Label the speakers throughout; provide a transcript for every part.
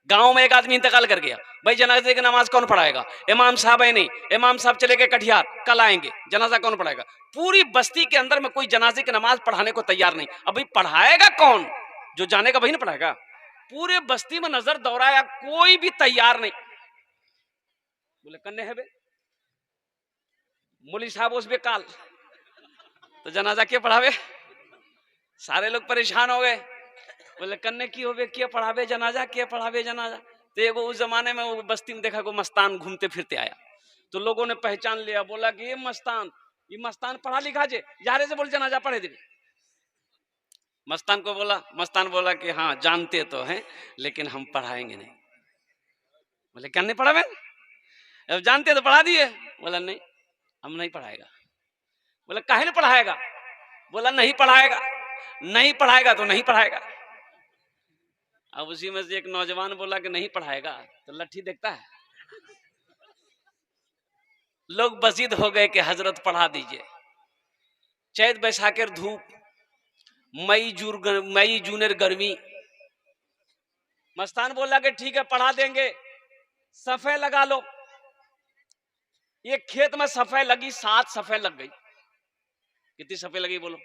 Speaker 1: गांव में एक आदमी इंतकाल कर गया, भाई जनाजे की नमाज कौन पढ़ाएगा? इमाम साहब है नहीं, इमाम साहब चले गए कटिहार, कल आएंगे, जनाजा कौन पढ़ाएगा? पूरी बस्ती के अंदर में कोई जनाजे की नमाज पढ़ाने को तैयार नहीं। अब भाई पढ़ाएगा कौन? जो जानेगा वही ना पढ़ाएगा। पूरे बस्ती में नजर दौड़ाया, कोई भी तैयार नहीं। बोले कन्ने है बे, मौलवी साहब उस बेकाल, तो जनाजा क्या पढ़ावे? सारे लोग परेशान हो गए। बोले कन्ने की हो बे, क्या पढ़ावे जनाजा, क्या पढ़ावे जनाजा? तो एगो उस जमाने में वो बस्ती में देखा को मस्तान घूमते फिरते आया, तो लोगों ने पहचान लिया, बोला कि ये मस्तान पढ़ा लिखा जे, यारे से बोल जनाजा पढ़े दे। मस्तान बोला कि हाँ जानते तो हैं, लेकिन हम पढ़ाएंगे नहीं। बोले क्या नहीं पढ़ावे? अब जानते तो पढ़ा दिए। बोला नहीं, हम नहीं पढ़ाएगा। बोला काहे नहीं पढ़ाएगा? बोला नहीं पढ़ाएगा, नहीं पढ़ाएगा तो नहीं पढ़ाएगा। अब उसी में से एक नौजवान बोला कि नहीं पढ़ाएगा तो लट्ठी देखता है। लोग बसीद हो गए कि हजरत पढ़ा दीजिए। चैत बैसाखेर धूप, मई जूनेर गर्मी। मस्तान बोला कि ठीक है पढ़ा देंगे, सफे लगा लो। एक खेत में सफे लगी, 7 सफे लग गई। कितनी सफे लगी बोलो?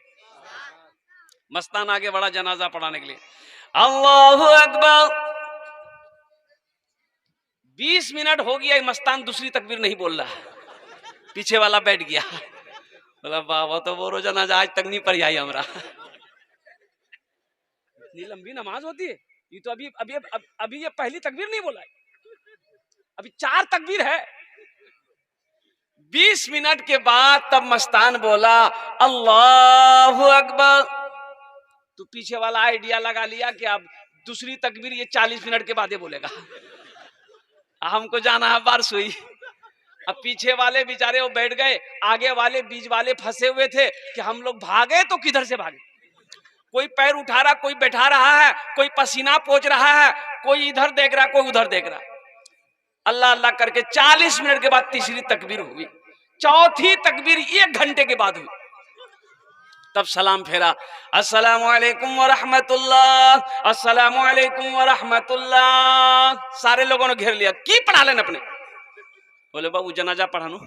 Speaker 1: मस्तान आगे बढ़ा जनाजा पढ़ाने के लिए। अल्लाहु अकबर। 20 मिनट हो गया, मस्तान दूसरी तकबीर नहीं बोल रहा। पीछे वाला बैठ गया, बोला बाबा तो बोलो जनाजा आज तक नहीं पढ़ी आई हमरा। इतनी लंबी नमाज होती है? ये तो अभी ये पहली तकबीर नहीं बोला है, अभी 4 तकबीर है। 20 मिनट के बाद तब मस्तान बोला अल्लाहु अकबर। तो पीछे वाला आइडिया लगा लिया कि अब दूसरी तकबीर ये 40 मिनट के बाद ही बोलेगा, हमको जाना है बारसोई। अब पीछे वाले बेचारे वो बैठ गए, आगे वाले बीच वाले फंसे हुए थे कि हम लोग भागे तो किधर से भागे। कोई पैर उठा रहा, कोई बैठा रहा है, कोई पसीना पोंछ रहा है, कोई इधर देख रहा, कोई उधर देख रहा। अल्लाह अल्लाह करके 40 मिनट के बाद तीसरी तकबीर हुई। चौथी तकबीर 1 घंटे के बाद हुई। तब सलाम फेरा, अस्सलामु अलैकुम व रहमतुल्लाह, अस्सलामु अलैकुम व रहमतुल्लाह। सारे लोगों ने घेर लिया, की पढ़ा लेन अपने? बोले बाबू जनाजा पढ़ानो।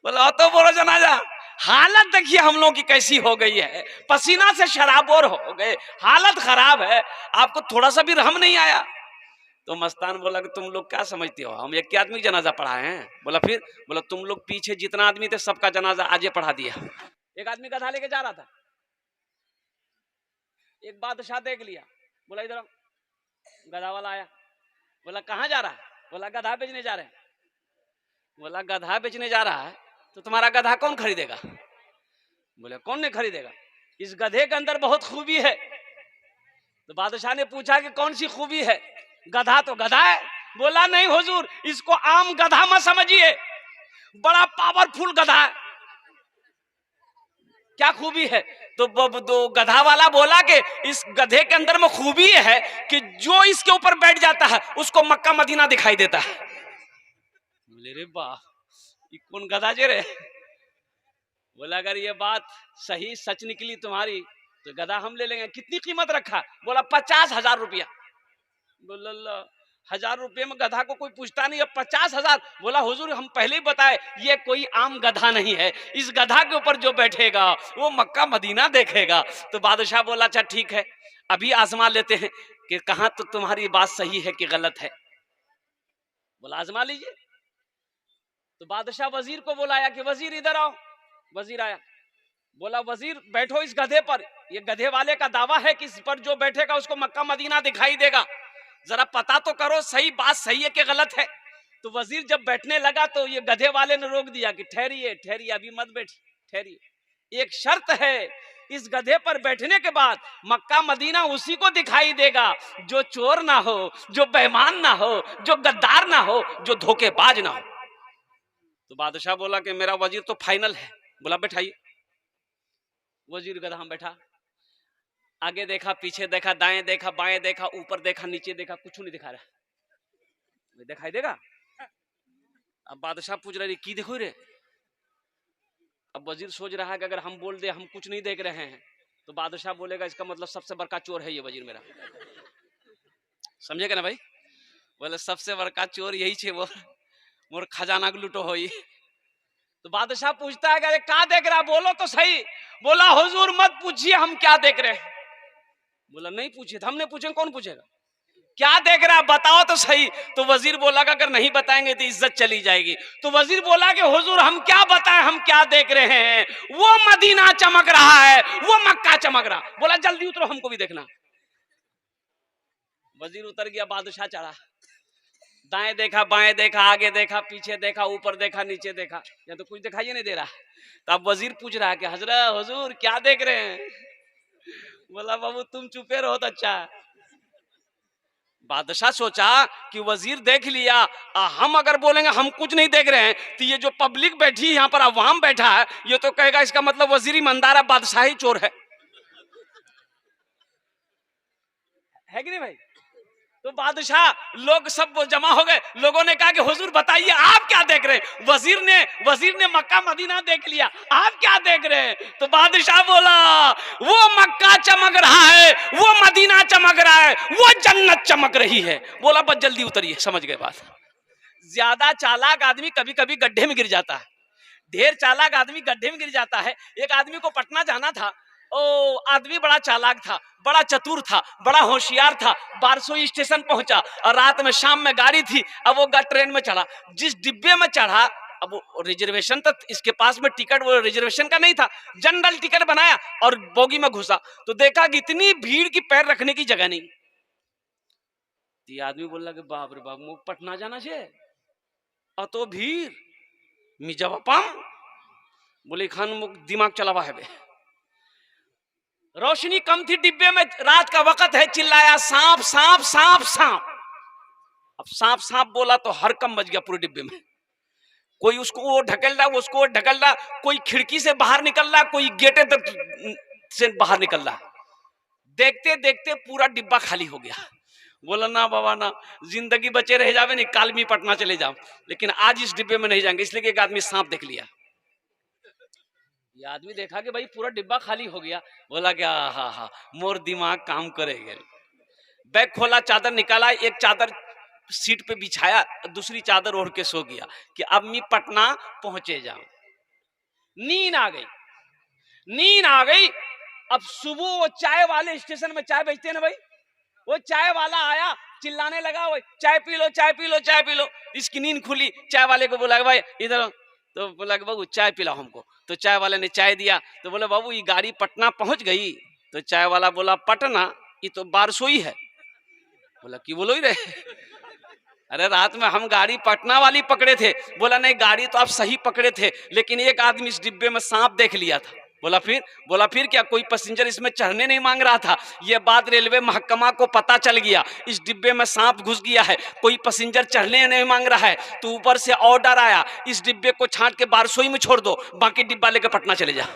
Speaker 1: बोला तो बोलो जनाजा। हालत देखिए हम लोगों की कैसी हो गई है, पसीना से शराबोर हो गए, हालत खराब है, आपको थोड़ा सा भी रहम नहीं आया? तो मस्तान बोला कि तुम लोग क्या समझते हो, हम एक आदमी जनाजा पढ़ाए हैं? बोला फिर? बोला तुम लोग पीछे जितना आदमी थे सबका जनाजा आज पढ़ा दिया। एक आदमी गधा लेके जा रहा था, एक बादशाह देख लिया, बोला इधर। गधा वाला आया, बोला कहाँ जा रहा है? बोला गधा बेचने जा रहे हैं। बोला गधा बेचने जा रहा है तो तुम्हारा गधा कौन खरीदेगा? बोले कौन नहीं खरीदेगा, इस गधे के अंदर बहुत खूबी है। तो बादशाह ने पूछा कि कौन सी खूबी है? गधा तो गधा है। बोला नहीं हुजूर, इसको आम गधा मत समझिए, बड़ा पावरफुल गधा है। क्या खूबी है? तो गधा वाला बोला कि इस गधे के अंदर में खूबी है कि जो इसके ऊपर बैठ जाता है उसको मक्का मदीना दिखाई देता है। बोले रे वाह, ये कौन गधा जे रे? बोला अगर ये बात सही सच निकली तुम्हारी तो गधा हम ले लेंगे। कितनी कीमत रखा? बोला 50,000 रुपया। बोला 1000 रुपये में गधा को कोई पूछता नहीं, अब 50,000। बोला हुजूर हम पहले ही बताए ये कोई आम गधा नहीं है, इस गधा के ऊपर जो बैठेगा वो मक्का मदीना देखेगा। तो बादशाह बोला अच्छा ठीक है, अभी आजमा लेते हैं कि कहां तो तुम्हारी बात सही है कि गलत है। बोला आजमा लीजिए। तो बादशाह वजीर को बुलाया कि वजीर इधर आओ। वजीर आया, बोला वजीर बैठो इस गधे पर, ये गधे वाले का दावा है कि इस पर जो बैठेगा उसको मक्का मदीना दिखाई देगा, जरा पता तो करो सही बात सही है कि गलत है। तो वजीर जब बैठने लगा तो ये गधे वाले ने रोक दिया कि ठहरिए ठहरिए, अभी मत बैठिए, ठहरिए, एक शर्त है, इस गधे पर बैठने के बाद मक्का मदीना उसी को दिखाई देगा जो चोर ना हो, जो बेईमान ना हो, जो गद्दार ना हो, जो धोखेबाज ना हो। तो बादशाह बोला कि मेरा वजीर तो फाइनल है। बोला बैठाइए। वजीर गधा में बैठा, आगे देखा, पीछे देखा, दाएं देखा, बाएं देखा, ऊपर देखा, नीचे देखा, कुछ नहीं दिखा रहा। दिखाई देगा? अब बादशाह पूछ रहे की देखो रे? अब वजीर सोच रहा है कि अगर हम बोल दे हम कुछ नहीं देख रहे हैं तो बादशाह बोलेगा इसका मतलब सबसे बड़का चोर है ये वजीर मेरा। समझेगा ना भाई? बोले सबसे बड़का चोर यही छे, वो मोर खजाना के लूटो होई। तो बादशाह पूछता है कि क्या देख रहा, बोलो तो सही। बोला हुजूर मत पूछिए हम क्या देख रहे हैं। बोला नहीं पूछिए, हमने पूछे कौन पूछेगा, क्या देख रहा बताओ तो सही। तो वजीर बोला कि अगर नहीं बताएंगे तो इज्जत चली जाएगी। तो वजीर बोला कि हुजूर हम क्या बताएं, हम क्या देख रहे हैं, वो मदीना चमक रहा है, वो मक्का चमक रहा। बोला जल्दी उतरो हमको भी देखना। वजीर उतर गया, बादशाह चढ़ा, दाएं देखा बाएं देखा आगे देखा पीछे देखा ऊपर देखा नीचे देखा, या तो कुछ दिखाई नहीं दे रहा। तो अब वजीर पूछ रहा है कि हजरत हुजूर क्या देख रहे हैं। बोला बाबू तुम चुपे रहो तो अच्छा। बादशाह सोचा कि वजीर देख लिया, हम अगर बोलेंगे हम कुछ नहीं देख रहे हैं तो ये जो पब्लिक बैठी है यहाँ पर अवाम बैठा है ये तो कहेगा इसका मतलब वजीर ईमानदार है, बादशाही चोर है कि नहीं भाई। तो बादशाह लोग सब जमा हो गए, लोगों ने कहा कि हुजूर बताइए आप क्या देख रहे हैं। वजीर ने मक्का मदीना देख लिया, आप क्या देख रहे हैं। तो बादशाह बोला वो मक्का चमक रहा है, वो मदीना चमक रहा है, वो जन्नत चमक रही है। बोला बस जल्दी उतरिए, समझ गए बात। ज्यादा चालाक आदमी कभी कभी गड्ढे में गिर जाता है, ढेर चालाक आदमी गड्ढे में गिर जाता है। एक आदमी को पटना जाना था, ओ आदमी बड़ा चालाक था, बड़ा चतुर था, बड़ा होशियार था। बारसोई स्टेशन पहुंचा और रात में शाम में गाड़ी थी। अब वो ट्रेन में चढ़ा, जिस डिब्बे में चढ़ा, अब वो रिजर्वेशन तो इसके पास में टिकट वो रिजर्वेशन का नहीं था, जनरल टिकट बनाया और बोगी में घुसा तो देखा कि इतनी भीड़ की पैर रखने की जगह नहीं। ये आदमी बोला कि बाप रे बाप मुझे पटना जाना चाहिए तो भीड़ मिजापाम। बोले खान मुख दिमाग चलावा है बे। रोशनी कम थी डिब्बे में, रात का वक्त है, चिल्लाया सांप सांप सांप सांप। अब सांप सांप बोला तो हरकम मच गया पूरे डिब्बे में। कोई उसको वो ढकल रहा, उसको ढकल रहा, कोई खिड़की से बाहर निकल रहा, कोई गेटे से बाहर निकल रहा। देखते देखते पूरा डिब्बा खाली हो गया। बोला ना बाबा ना, जिंदगी बचे रह जावे नहीं, काल में पटना चले जाओ, लेकिन आज इस डिब्बे में नहीं जाएंगे। इसलिए एक आदमी सांप देख लिया। ये आदमी देखा कि भाई पूरा डिब्बा खाली हो गया। बोला क्या हा मोर दिमाग काम करेगा। बैग खोला, चादर निकाला, एक चादर सीट पे बिछाया, दूसरी चादर ओढ़ के सो गया कि अब मैं पटना पहुंचे जाऊं। नींद आ गई, नींद आ गई। अब सुबह वो चाय वाले स्टेशन में चाय बेचते हैं ना भाई, वो चाय वाला आया, चिल्लाने लगा, वो चाय पी लो चाय पी लो चाय पी लो। इसकी नींद खुली, चाय वाले को बोला भाई इधर। तो बोला कि बाबू चाय पिलाओ हमको। तो चाय वाले ने चाय दिया। तो बोले बाबू ये गाड़ी पटना पहुंच गई। तो चाय वाला बोला पटना, ये तो बारसोई है। बोला कि बोलो ही रहे, अरे रात में हम गाड़ी पटना वाली पकड़े थे। बोला नहीं गाड़ी तो आप सही पकड़े थे, लेकिन एक आदमी इस डिब्बे में सांप देख लिया था। बोला फिर क्या, कोई पैसेंजर इसमें चढ़ने नहीं मांग रहा था। यह बात रेलवे महकमा को पता चल गया, इस डिब्बे में सांप घुस गया है, कोई पैसेंजर चढ़ने नहीं मांग रहा है। तो ऊपर से ऑर्डर आया, इस डिब्बे को छांट के बारसोई में छोड़ दो, बाकी डिब्बा लेकर पटना चले जा।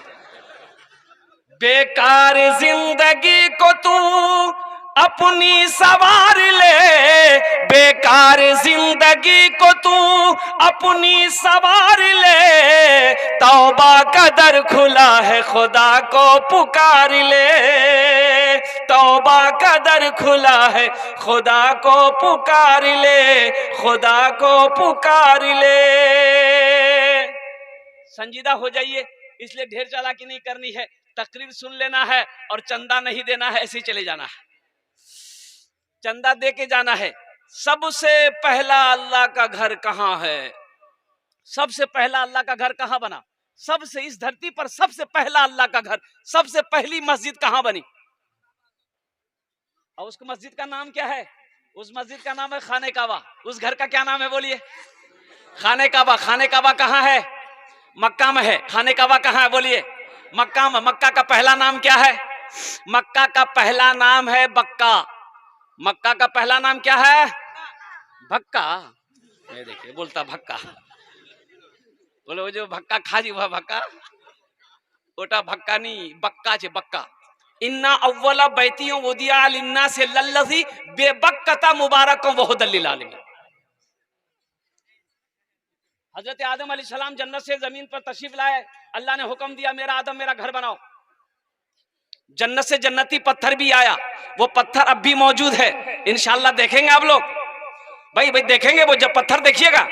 Speaker 1: बेकार जिंदगी को तू अपनी सवार ले, बेकार जिंदगी को तू अपनी सवार ले, तौबा का दर खुला है खुदा को पुकार ले, तौबा का दर खुला है खुदा को पुकार ले, खुदा को पुकार ले। संजीदा हो जाइए, इसलिए ढेर चालाकी नहीं करनी है, तकरीर सुन लेना है और चंदा नहीं देना है, ऐसे ही चले जाना है, चंदा दे के जाना है। सबसे पहला अल्लाह का घर कहाँ है, सबसे पहला अल्लाह का घर कहाँ बना, सबसे इस धरती पर सबसे पहला अल्लाह का घर, सबसे पहली मस्जिद कहाँ बनी, और उस मस्जिद का नाम क्या है, उस मस्जिद का नाम है खाने काबा। उस घर का क्या नाम है बोलिए, खाने काबा। खाने काबा कहाँ है, मक्का में है। खाने काबा कहाँ है बोलिए, मक्का में। मक्का का पहला नाम क्या है, मक्का का पहला नाम है बक्का। मक्का का पहला नाम क्या है, भक्का। ये देखिए बोलता भक्का, बोले वो जो भक्का खाजी हुआ भक्का, ओटा भक्का नहीं, बक्का छे बक्का। इन्ना अव्वला बैतियों वदिया लिन्ना से लल्लज़ी बेबक्कता मुबारक व हुदल लिल आलमीन। हजरत आदम अलैहिस्सलाम जन्नत से जमीन पर तशरीफ लाए, अल्लाह ने हुक्म दिया मेरा आदम मेरा घर बनाओ। जन्नत से जन्नती पत्थर भी आया, वो पत्थर अब भी मौजूद है, इंशाअल्लाह देखेंगे आप लोग। भाई भाई देखेंगे वो जब पत्थर देखिएगा,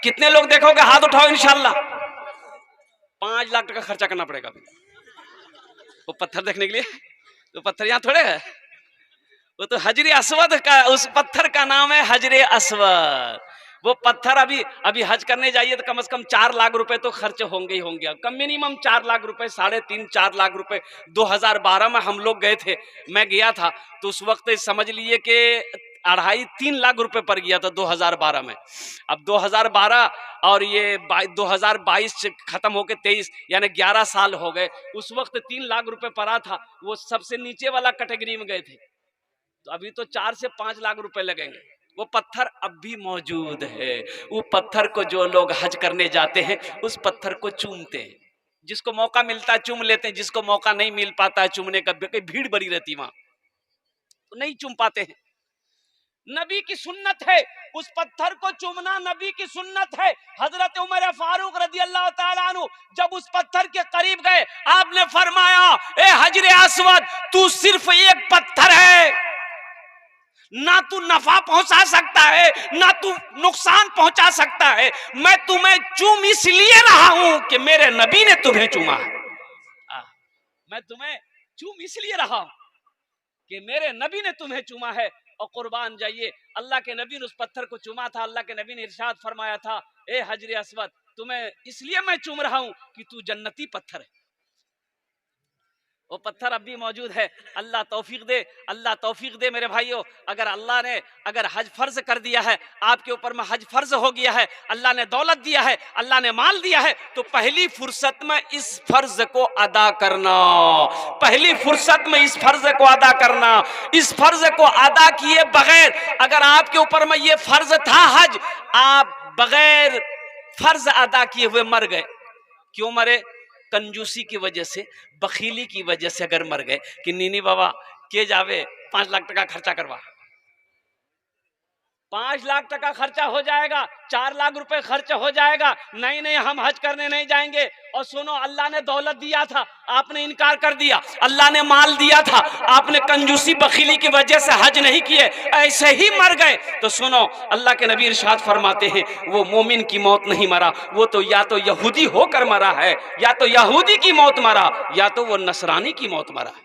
Speaker 1: कितने लोग देखोगे हाथ उठाओ इंशाल्लाह। 5 लाख टका खर्चा करना पड़ेगा वो पत्थर देखने के लिए। तो पत्थर यहाँ थोड़े है, वो तो हजरे अस्वद का, उस पत्थर का नाम है हजरे अस्वद। वो पत्थर अभी अभी हज करने जाइए तो कम से कम 4 लाख रुपए तो खर्च होंगे ही होंगे, कम मिनिमम 4 लाख रुपए, 3.5-4 लाख रुपए। 2012 में हम लोग गए थे, मैं गया था तो उस वक्त समझ लिए कि 2.5-3 लाख रुपए पर गया था 2012 में। अब 2012 और ये 2022 खत्म होके 23 यानी 11 साल हो गए। उस वक्त 3 लाख रुपए पड़ा था, वो सबसे नीचे वाला कैटेगरी में गए थे। तो अभी तो 4 से 5 लाख रुपए लगेंगे। वो पत्थर अब भी मौजूद है। वो पत्थर को जो लोग हज करने जाते हैं उस पत्थर को चूमते हैं, जिसको मौका मिलता है चूम लेते हैं, जिसको मौका नहीं मिल पाता है चूमने का, भीड़ बड़ी रहती वहां तो नहीं चूम पाते हैं। नबी की सुन्नत है उस पत्थर को चूमना, नबी की सुन्नत है। हजरत उमर फारूक रजी अल्लाह ताला अन्हु जब उस पत्थर के करीब गए, आपने फरमाया, ए हजरे अस्वद, तू सिर्फ एक पत्थर है, ना तू नफा पहुंचा सकता है ना तू नुकसान पहुंचा सकता है। मैं तुम्हें चूम इसलिए रहा हूं कि मेरे नबी ने तुम्हें चूमा है। मैं तुम्हें चूम इसलिए रहा हूं कि मेरे नबी ने तुम्हें चूमा है। और कुर्बान जाइए, अल्लाह के नबी ने उस पत्थर को चूमा था। अल्लाह के नबी ने इरशाद फरमाया था, ए हजरे अस्वद, तुम्हें इसलिए मैं चूम रहा हूं कि तू जन्नती पत्थर है। वो पत्थर अब भी मौजूद है। अल्लाह तौफीक दे, अल्लाह तौफीक दे मेरे भाइयों। अगर अल्लाह ने अगर हज फर्ज कर दिया है आपके ऊपर में, हज फर्ज हो गया है, अल्लाह ने दौलत दिया है, अल्लाह ने माल दिया है, तो पहली फुर्सत में इस फर्ज को अदा करना, पहली फुर्सत में इस फर्ज को अदा करना। इस फर्ज को अदा किए बगैर, अगर आपके ऊपर में ये फर्ज था हज, आप बगैर फर्ज अदा किए हुए मर गए, क्यों मरे? कंजूसी की वजह से, बखीली की वजह से अगर मर गए कि नीनी बाबा के जावे 5 लाख टका खर्चा करवा, 5 लाख टका खर्चा हो जाएगा, 4 लाख रुपए खर्च हो जाएगा, नहीं नहीं हम हज करने नहीं जाएंगे। और सुनो, अल्लाह ने दौलत दिया था, आपने इनकार कर दिया। अल्लाह ने माल दिया था, आपने कंजूसी बखीली की वजह से हज नहीं किए, ऐसे ही मर गए। तो सुनो, अल्लाह के नबी इरशाद फरमाते हैं, वो मोमिन की मौत नहीं मरा, वो तो या तो यहूदी होकर मरा है, या तो यहूदी की मौत मरा, या तो वो नसरानी की मौत मरा है।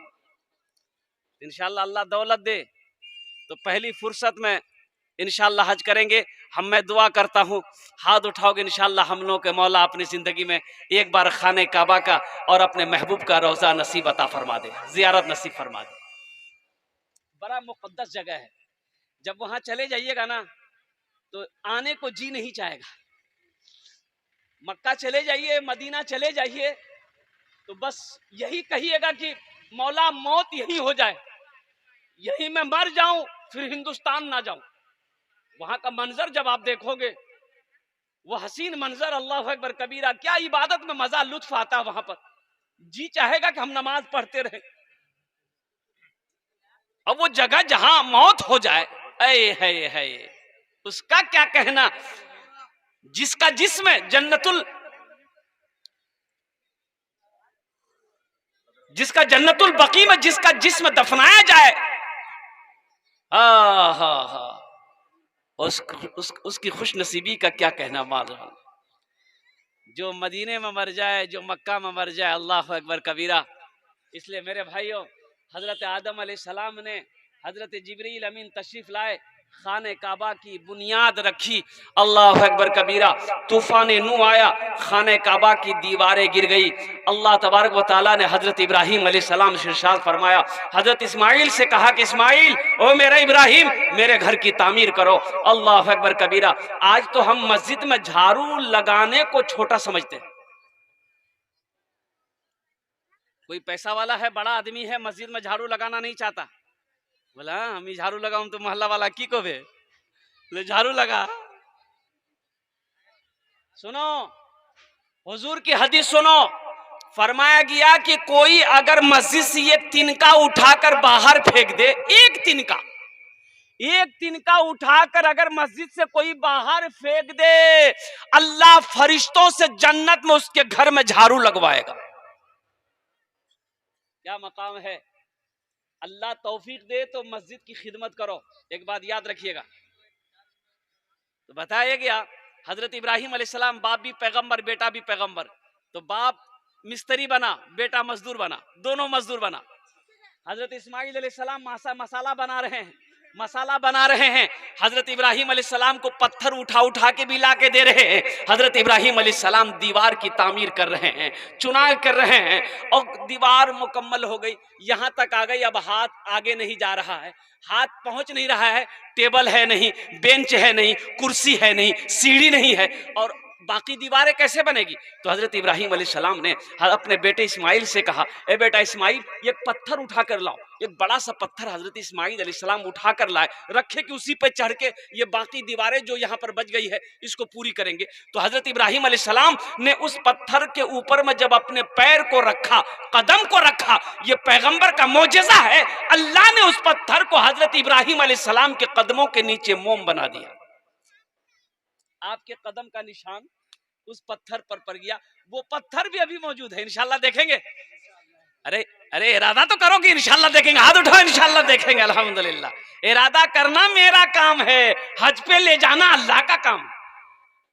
Speaker 1: इंशाअल्लाह अल्लाह दौलत दे तो पहली फुर्सत में इंशाअल्लाह हज करेंगे। मैं दुआ करता हूँ, हाथ उठाओगे इंशाअल्लाह, हम लोगों के मौला अपनी जिंदगी में एक बार खाने काबा का और अपने महबूब का रोजा नसीब अता फरमा दे, जियारत नसीब फरमा दे। बड़ा मुकद्दस जगह है, जब वहां चले जाइएगा ना तो आने को जी नहीं चाहेगा। मक्का चले जाइए, मदीना चले जाइए, तो बस यही कहिएगा कि मौला मौत यही हो जाए, यही मैं मर जाऊं, फिर हिंदुस्तान ना जाऊं। वहां का मंजर जब आप देखोगे, वो हसीन मंजर, अल्लाह अकबर कबीरा, क्या इबादत में मजा लुत्फ आता वहां पर, जी चाहेगा कि हम नमाज पढ़ते रहे। अब वो जगह जहां मौत हो जाए, ऐ है उसका क्या कहना। जिसका जिस्म जिसका जन्नतुल बकी में जिसका जिस्म दफनाया जाए, हा उसकी खुश नसीबी का क्या कहना। मालूम जो मदीने में मर जाए, जो मक्का में मर जाए, अल्लाह अकबर कबीरा। इसलिए मेरे भाइयों, हजरत आदम अलैहिस्सलाम ने, हजरत जिब्रील अमीन तशरीफ लाए, खाने काबा की बुनियाद रखी, अल्लाह अकबर कबीरा। तूफान नू आया, खाने काबा की दीवारें गिर गई। अल्लाह तबारक व तआला ने हजरत इब्राहिम अलैहिस्सलाम से इरशाद फरमाया, हजरत इस्माइल से कहा कि इस्माइल, ओ मेरा इब्राहिम, मेरे घर की तामीर करो। अल्लाह अकबर कबीरा। आज तो हम मस्जिद में झाड़ू लगाने को छोटा समझते हैं। कोई पैसा वाला है, बड़ा आदमी है, मस्जिद में झाड़ू लगाना नहीं चाहता, बोला हम ही झाड़ू लगाऊं तो मोहल्ला वाला की को बे झाड़ू लगा। सुनो, हुजूर की हदीस सुनो, फरमाया गया कि कोई अगर मस्जिद से एक तिनका उठाकर बाहर फेंक दे, एक तिनका उठाकर अगर मस्जिद से कोई बाहर फेंक दे, अल्लाह फरिश्तों से जन्नत में उसके घर में झाड़ू लगवाएगा। क्या मकाम है। अल्लाह तौफीक दे तो मस्जिद की खिदमत करो। एक बात याद रखिएगा, तो बताया गया हजरत इब्राहिम अलैहिस्सलाम, बाप भी पैगंबर बेटा भी पैगंबर, तो बाप मिस्त्री बना, बेटा मजदूर बना, दोनों मजदूर बना। हजरत इस्माइल अलैहिस्सलाम मसाला बना रहे हैं, हजरत इब्राहिम अलैहिस्सलाम को पत्थर उठा उठा के भी ला के दे रहे हैं। हजरत इब्राहिम अलैहिस्सलाम दीवार की तामीर कर रहे हैं, चुनाव कर रहे हैं, और दीवार मुकम्मल हो गई, यहाँ तक आ गई। अब हाथ आगे नहीं जा रहा है, हाथ पहुंच नहीं रहा है, टेबल है नहीं, बेंच है नहीं, कुर्सी है नहीं, सीढ़ी नहीं है, और बाकी दीवारें कैसे बनेगी? तो हजरत इब्राहिम अलैहिस्सलाम ने अपने बेटे इस्माइल से कहा, ए बेटा इस्माइल, एक पत्थर उठा कर लाओ। एक बड़ा सा पत्थर हजरत इस्माइल अलैहिस्सलाम उठा कर लाए, रखे कि उसी पे चढ़ के ये बाकी दीवारें जो यहाँ पर बच गई है इसको पूरी करेंगे। तो हजरत इब्राहिम अलैहिस्सलाम ने उस पत्थर के ऊपर में जब अपने पैर को रखा, कदम को रखा, ये पैगंबर का मौजज़ा है, अल्लाह ने उस पत्थर को हजरत इब्राहिम अलैहिस्सलाम के कदमों के नीचे मोम बना दिया। आपके कदम का निशान उस पत्थर पर पड़ गया, वो पत्थर भी अभी मौजूद है, इंशाल्लाह देखेंगे। अरे अरे इरादा तो करो कि इंशाल्लाह देखेंगे, हाथ उठाओ, इंशाल्लाह देखेंगे। अल्हम्दुलिल्लाह, इरादा करना मेरा काम है, हज पे ले जाना अल्लाह का काम।